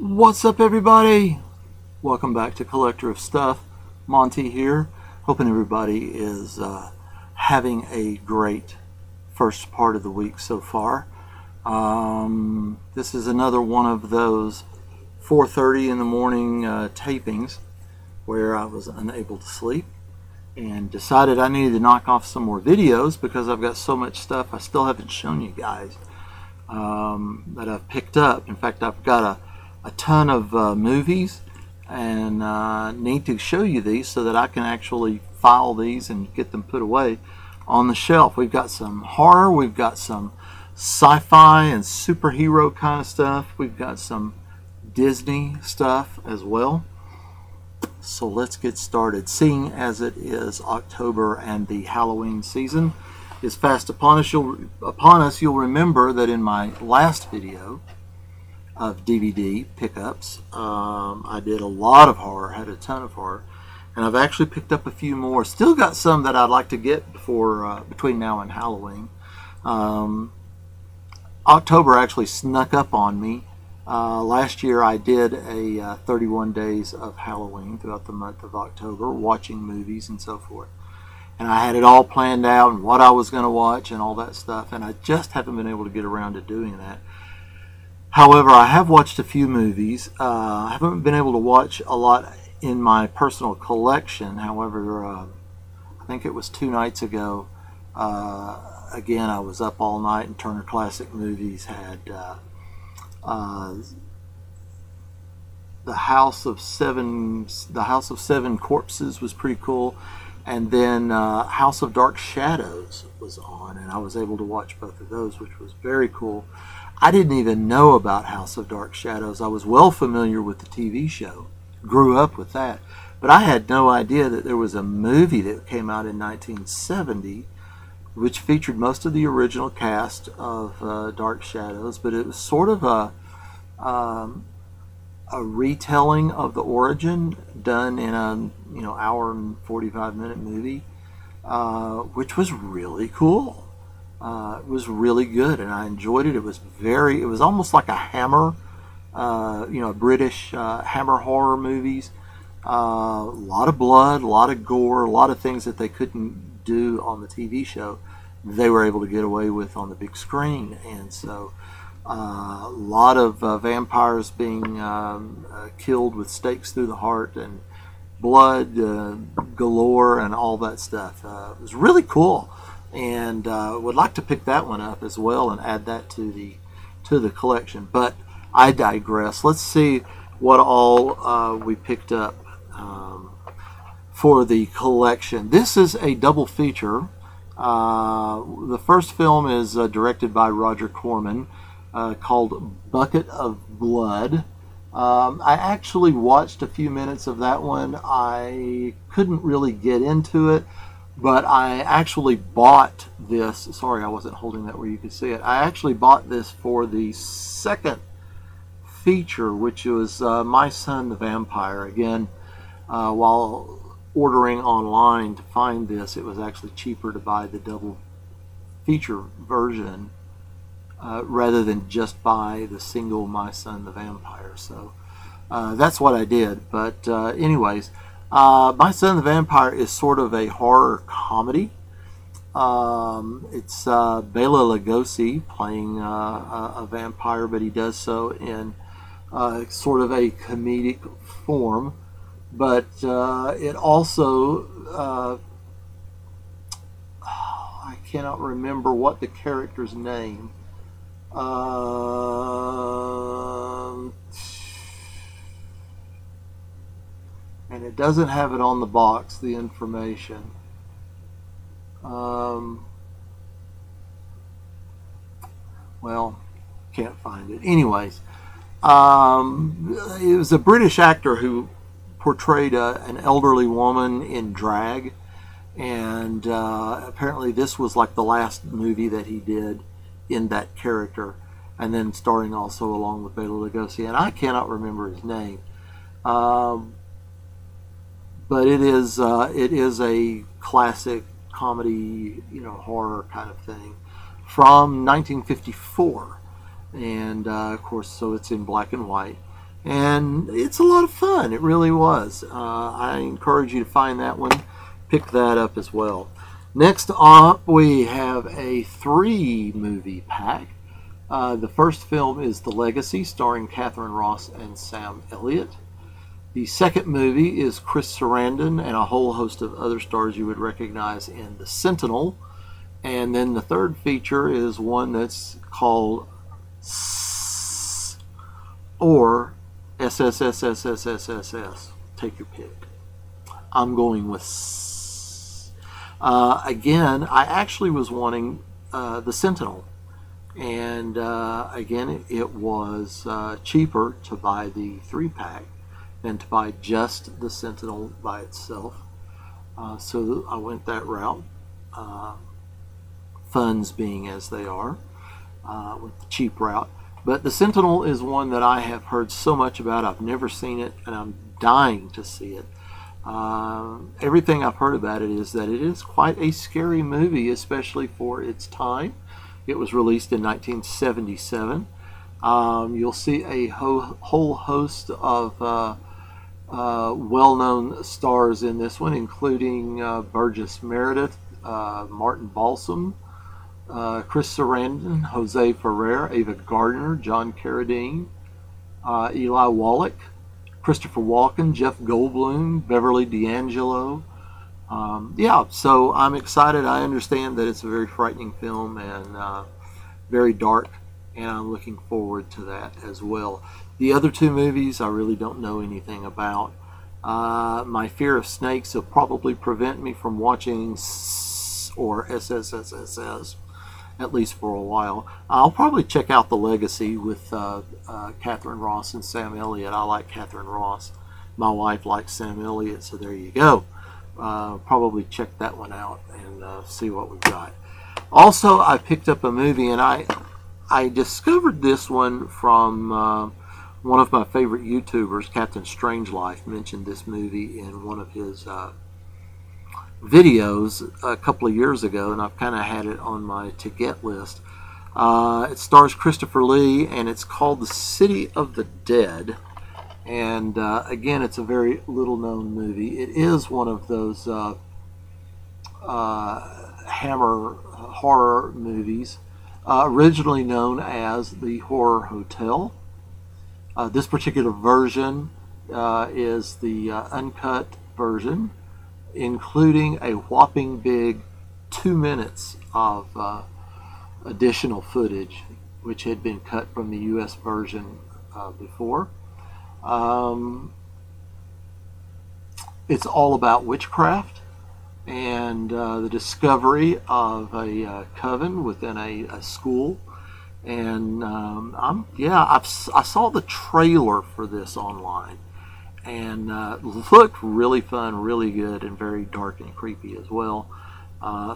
What's up, everybody? Welcome back to Collector of Stuff. Monty here. Hoping everybody is having a great first part of the week so far. This is another one of those 4:30 in the morning tapings where I was unable to sleep and decided I needed to knock off some more videos because I've got so much stuff I still haven't shown you guys that I've picked up. In fact, I've got a ton of movies and need to show you these so that I can actually file these and get them put away on the shelf. We've got some horror, we've got some sci-fi and superhero kind of stuff, we've got some Disney stuff as well. So let's get started. Seeing as it is October and the Halloween season is fast upon us, you'll remember that in my last video of DVD pickups, I did a lot of horror, had a ton of horror, and I've actually picked up a few more. Still got some that I'd like to get before between now and Halloween. October actually snuck up on me. Last year I did a 31 days of Halloween throughout the month of October, watching movies and so forth. And I had it all planned out and what I was going to watch and all that stuff, and I just haven't been able to get around to doing that. However, I have watched a few movies. I haven't been able to watch a lot in my personal collection. However, I think it was 2 nights ago. Again, I was up all night, and Turner Classic Movies had the House of Seven Corpses was pretty cool, and then House of Dark Shadows was on, and I was able to watch both of those, which was very cool. I didn't even know about House of Dark Shadows. I was well familiar with the TV show, grew up with that, but I had no idea that there was a movie that came out in 1970 which featured most of the original cast of Dark Shadows, but it was sort of a retelling of the origin done in a hour and 45-minute movie, which was really cool. It was really good, and I enjoyed it. It was almost like a Hammer, British Hammer horror movies. A lot of blood, a lot of gore, a lot of things that they couldn't do on the TV show, they were able to get away with on the big screen. And so a lot of vampires being killed with stakes through the heart and blood galore and all that stuff. It was really cool. And would like to pick that one up as well and add that to the collection. But I digress. Let's see what all we picked up for the collection. This is a double feature. The first film is directed by Roger Corman, called Bucket of Blood. I actually watched a few minutes of that one. I couldn't really get into it, but I actually bought this. Sorry, I wasn't holding that where you could see it. I actually bought this for the second feature, which was My Son the Vampire. Again, while ordering online to find this, it was actually cheaper to buy the double feature version rather than just buy the single My Son the Vampire. So that's what I did. But anyways, My Son the Vampire is sort of a horror comedy. It's Bela Lugosi playing a vampire, but he does so in sort of a comedic form. But it also, I cannot remember what the character's name. And it doesn't have it on the box, the information. Well, can't find it. Anyways, it was a British actor who portrayed an elderly woman in drag, and apparently this was like the last movie that he did in that character, and then starring also along with Bela Lugosi, and I cannot remember his name. But it is a classic comedy, horror kind of thing from 1954, and of course, so it's in black and white. And it's a lot of fun. It really was. I encourage you to find that one. Pick that up as well. Next up, we have a 3-movie pack. The first film is The Legacy, starring Katharine Ross and Sam Elliott. The second movie is Chris Sarandon and a whole host of other stars you would recognize in The Sentinel. And then the third feature is one that's called or SSSSSSSS. Take your pick. I'm going with again, I actually was wanting The Sentinel. And again, it was cheaper to buy the 3-pack than to buy just The Sentinel by itself. So I went that route. Funds being as they are, with the cheap route. But The Sentinel is one that I have heard so much about. I've never seen it, and I'm dying to see it. Everything I've heard about it is that it is quite a scary movie, especially for its time. It was released in 1977. You'll see a whole host of well-known stars in this one, including Burgess Meredith, Martin Balsam, Chris Sarandon, Jose Ferrer, Ava Gardner, John Carradine, Eli Wallach, Christopher Walken, Jeff Goldblum, Beverly D'Angelo. Yeah, so I'm excited. I understand that it's a very frightening film and very dark, and I'm looking forward to that as well. The other 2 movies I really don't know anything about. My fear of snakes will probably prevent me from watching or SSSSS, at least for a while. I'll probably check out The Legacy with Katharine Ross and Sam Elliott. I like Katharine Ross. My wife likes Sam Elliott, so there you go. Probably check that one out and see what we've got. Also, I picked up a movie, and I discovered this one from one of my favorite YouTubers, Captain Strangelife, mentioned this movie in one of his videos a couple of years ago, and I've kind of had it on my to-get list. It stars Christopher Lee, and it's called The City of the Dead. And again, it's a very little-known movie. It is one of those Hammer horror movies, originally known as The Horror Hotel. This particular version is the uncut version, including a whopping big 2 minutes of additional footage, which had been cut from the US version before. It's all about witchcraft and the discovery of a coven within a school. And I saw the trailer for this online, and looked really fun, really good, and very dark and creepy as well.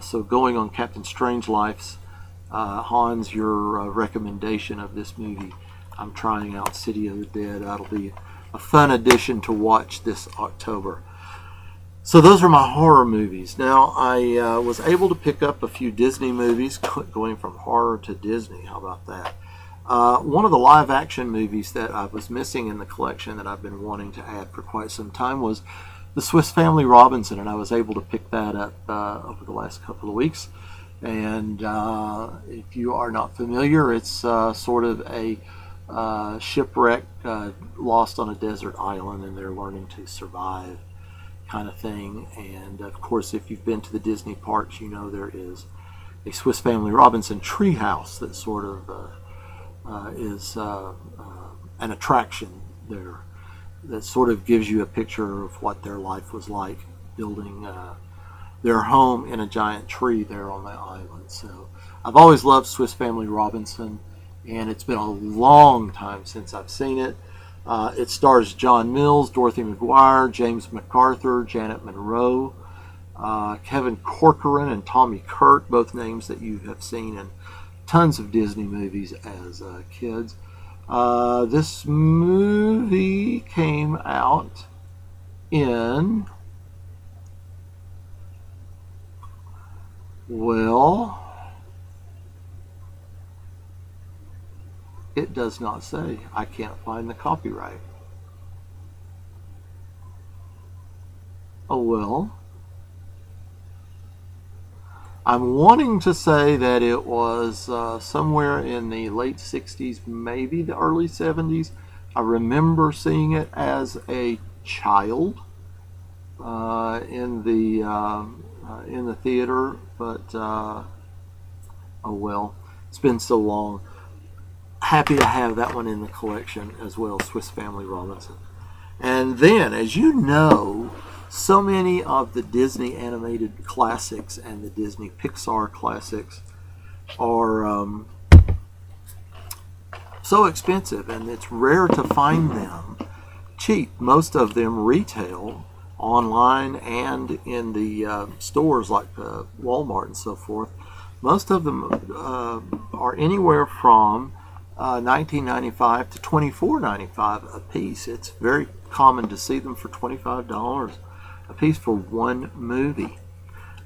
So going on Captain Strangelife's, Hans, your recommendation of this movie, I'm trying out City of the Dead. That'll be a fun addition to watch this October. So those are my horror movies. Now, I was able to pick up a few Disney movies, going from horror to Disney. How about that? One of the live-action movies that I was missing in the collection that I've been wanting to add for quite some time was The Swiss Family Robinson, and I was able to pick that up over the last couple of weeks. And if you are not familiar, it's sort of a shipwreck lost on a desert island, and they're learning to survive kind of thing. And of course, if you've been to the Disney parks, you know there is a Swiss Family Robinson treehouse that sort of is an attraction there that sort of gives you a picture of what their life was like building their home in a giant tree there on the island. So I've always loved Swiss Family Robinson, and it's been a long time since I've seen it. It stars John Mills, Dorothy McGuire, James MacArthur, Janet Monroe, Kevin Corcoran, and Tommy Kirk, both names that you have seen in tons of Disney movies as kids. This movie came out in, well, it does not say. I can't find the copyright. Oh well. I'm wanting to say that it was somewhere in the late 60s, maybe the early 70s. I remember seeing it as a child in the theater, but oh well, it's been so long. Happy to have that one in the collection as well, Swiss Family Robinson. And then, as you know, so many of the Disney animated classics and the Disney Pixar classics are so expensive, and it's rare to find them cheap. Most of them retail online and in the stores like Walmart and so forth. Most of them are anywhere from $19.95 to $24.95 a piece. It's very common to see them for $25 a piece for one movie.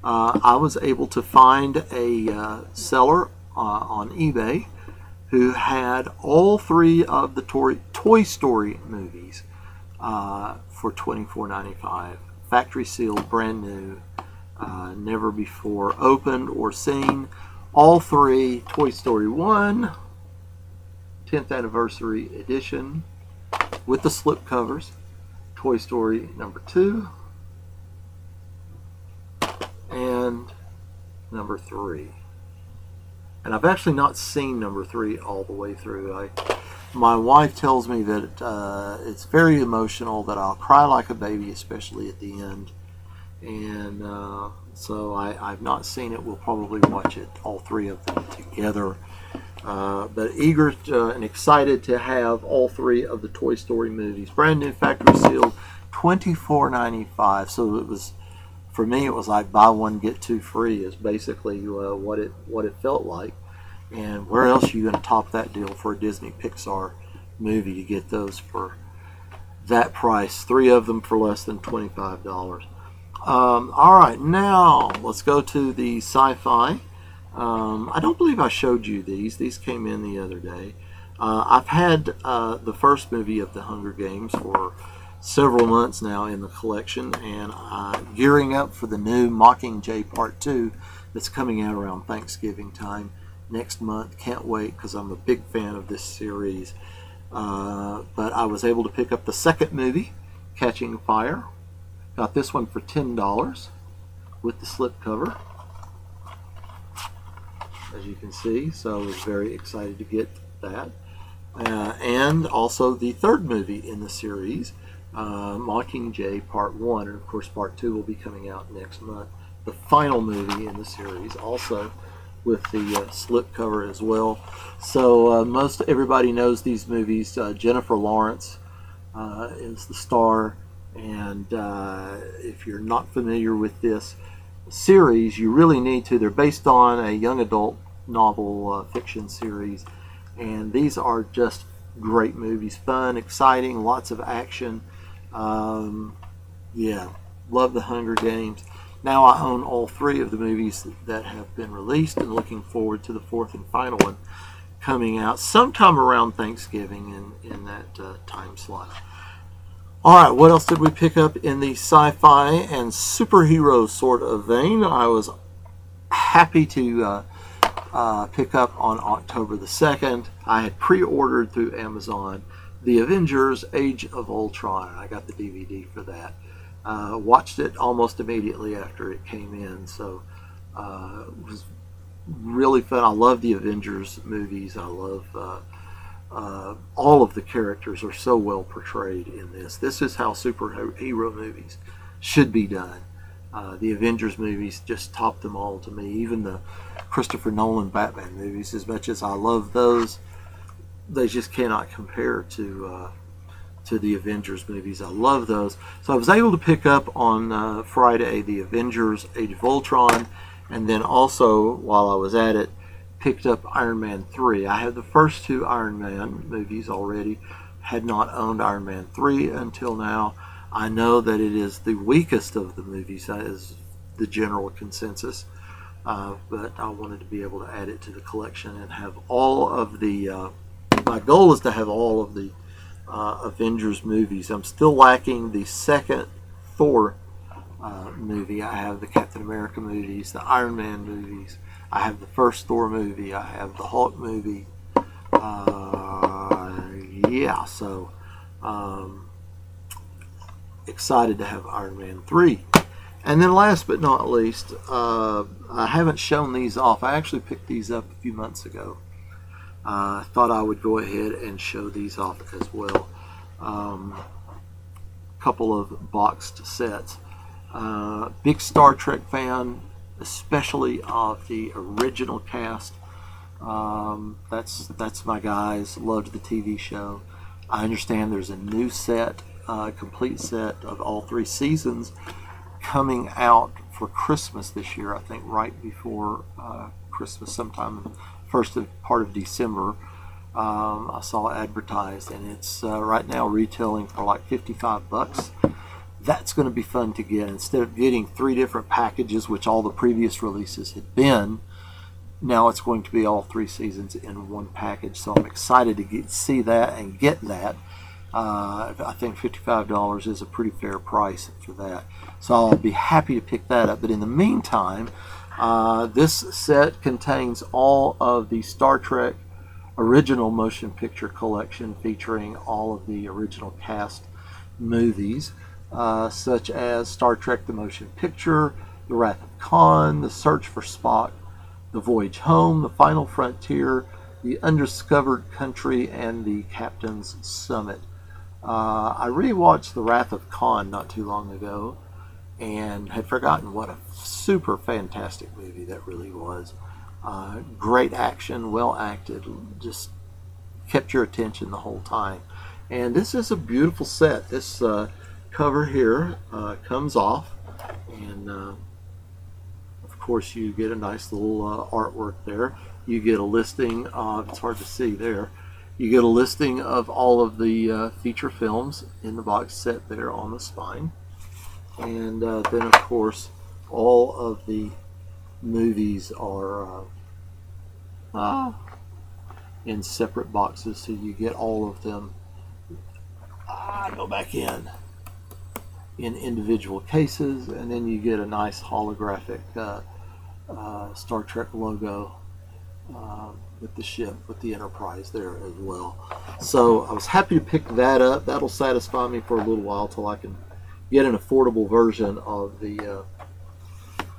I was able to find a seller on eBay who had all three of the Toy Story movies for $24.95. Factory sealed, brand new, never before opened or seen. All three: Toy Story 1, 10th Anniversary Edition with the slip covers, Toy Story number 2, and number 3. And I've actually not seen number 3 all the way through. My wife tells me that it's very emotional, that I'll cry like a baby, especially at the end. And so I've not seen it. We'll probably watch it, all three of them together. But eager and excited to have all three of the Toy Story movies. Brand new, factory sealed, $24.95. So it was, for me, it was like buy one get two free is basically what it felt like. And where else are you going to top that deal for a Disney Pixar movie to get those for that price? Three of them for less than $25. All right, now let's go to the sci-fi. I don't believe I showed you these. These came in the other day. I've had the first movie of the Hunger Games for several months now in the collection, and gearing up for the new Mockingjay Part 2 that's coming out around Thanksgiving time next month. Can't wait, because I'm a big fan of this series. But I was able to pick up the second movie, Catching Fire. Got this one for $10 with the slipcover, as you can see. So I was very excited to get that. And also the third movie in the series, Mockingjay Part 1. And of course Part 2 will be coming out next month. The final movie in the series, also with the slipcover as well. So most everybody knows these movies. Jennifer Lawrence is the star. And if you're not familiar with this series, you really need to. They're based on a young adult novel fiction series, and these are just great movies. Fun, exciting, lots of action. Yeah, love the Hunger Games. Now I own all three of the movies that have been released, and looking forward to the fourth and final one coming out sometime around Thanksgiving in that time slot. Alright, what else did we pick up in the sci-fi and superhero sort of vein? I was happy to pick up on October the 2nd. I had pre-ordered through Amazon the Avengers Age of Ultron. I got the DVD for that. Watched it almost immediately after it came in, so it was really fun. I love the Avengers movies. I love all of the characters are so well portrayed in this. This is how superhero movies should be done. The Avengers movies just top them all to me. Even the Christopher Nolan Batman movies, as much as I love those, they just cannot compare to the Avengers movies. I love those. So I was able to pick up on Friday the Avengers Age of Ultron, and then also, while I was at it, picked up Iron Man 3. I had the first two Iron Man movies already. Had not owned Iron Man 3 until now. I know that it is the weakest of the movies. That is the general consensus. But I wanted to be able to add it to the collection and have all of the... my goal is to have all of the Avengers movies. I'm still lacking the second Thor movie. I have the Captain America movies, the Iron Man movies. I have the first Thor movie. I have the Hulk movie. Yeah, so excited to have Iron Man 3. And then last but not least, I haven't shown these off. I actually picked these up a few months ago. I thought I would go ahead and show these off as well. Couple of boxed sets. Big Star Trek fan, especially of the original cast. That's my guys. Loved the TV show. I understand there's a new set, complete set of all 3 seasons coming out for Christmas this year. I think right before Christmas, sometime first part of December. I saw advertised, and it's right now retailing for like 55 bucks. That's going to be fun to get. Instead of getting 3 different packages, which all the previous releases had been, now it's going to be all 3 seasons in one package. So I'm excited to see that and get that. I think $55 is a pretty fair price for that. So I'll be happy to pick that up. But in the meantime, this set contains all of the Star Trek original motion picture collection, featuring all of the original cast movies, such as Star Trek the Motion Picture, The Wrath of Khan, The Search for Spock, The Voyage Home, The Final Frontier, The Undiscovered Country, and The Captain's Summit. I rewatched The Wrath of Khan not too long ago and had forgotten what a super fantastic movie that really was. Great action, well acted, just kept your attention the whole time. And this is a beautiful set. This cover here comes off, and of course you get a nice little artwork there. You get a listing of, it's hard to see there, you get a listing of all of the feature films in the box set there on the spine. And then of course all of the movies are in separate boxes, so you get all of them. Go back in individual cases, and then you get a nice holographic Star Trek logo with the ship, with the Enterprise there as well. So I was happy to pick that up. That'll satisfy me for a little while till I can get an affordable version of the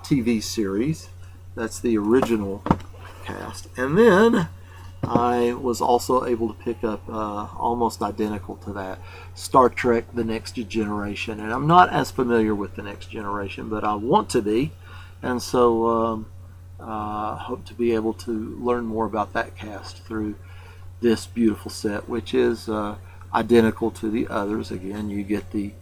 TV series. That's the original cast. And then I was also able to pick up almost identical to that, Star Trek The Next Generation. And I'm not as familiar with The Next Generation, but I want to be, and so hope to be able to learn more about that cast through this beautiful set, which is identical to the others. Again, you get the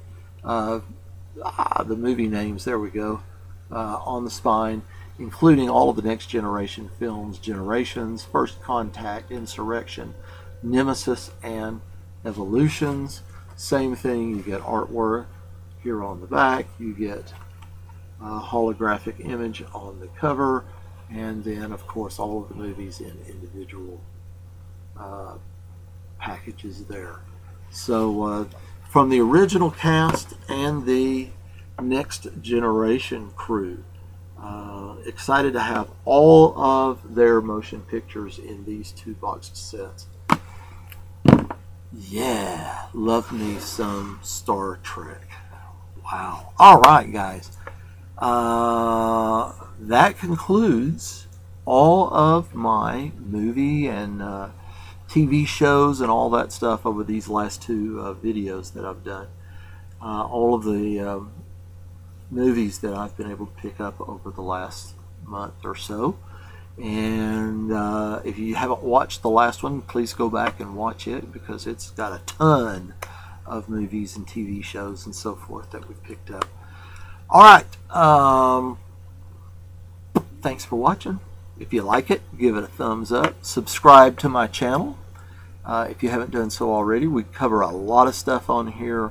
movie names, there we go, on the spine, including all of the Next Generation films: Generations, First Contact, Insurrection, Nemesis, and Evolutions. Same thing, you get artwork here on the back, you get a holographic image on the cover, and then of course all of the movies in individual packages there. So from the original cast and the Next Generation crew, excited to have all of their motion pictures in these 2 boxed sets. Yeah, love me some Star Trek. Wow. All right, guys. That concludes all of my movie and TV shows and all that stuff over these last 2 videos that I've done. All of the movies that I've been able to pick up over the last month or so. And if you haven't watched the last one, please go back and watch it, because it's got a ton of movies and TV shows and so forth that we picked up. Alright, thanks for watching. If you like it, give it a thumbs up. Subscribe to my channel if you haven't done so already. We cover a lot of stuff on here: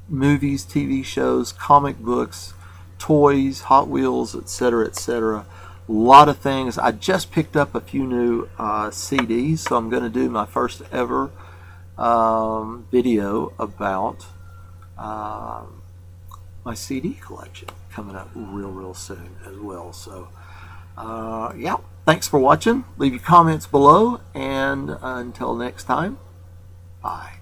movies, TV shows, comic books, toys, Hot Wheels, etc., etc. A lot of things. I just picked up a few new CDs, so I'm going to do my first ever video about my CD collection coming up real soon as well. So yeah, thanks for watching. Leave your comments below, and until next time, bye.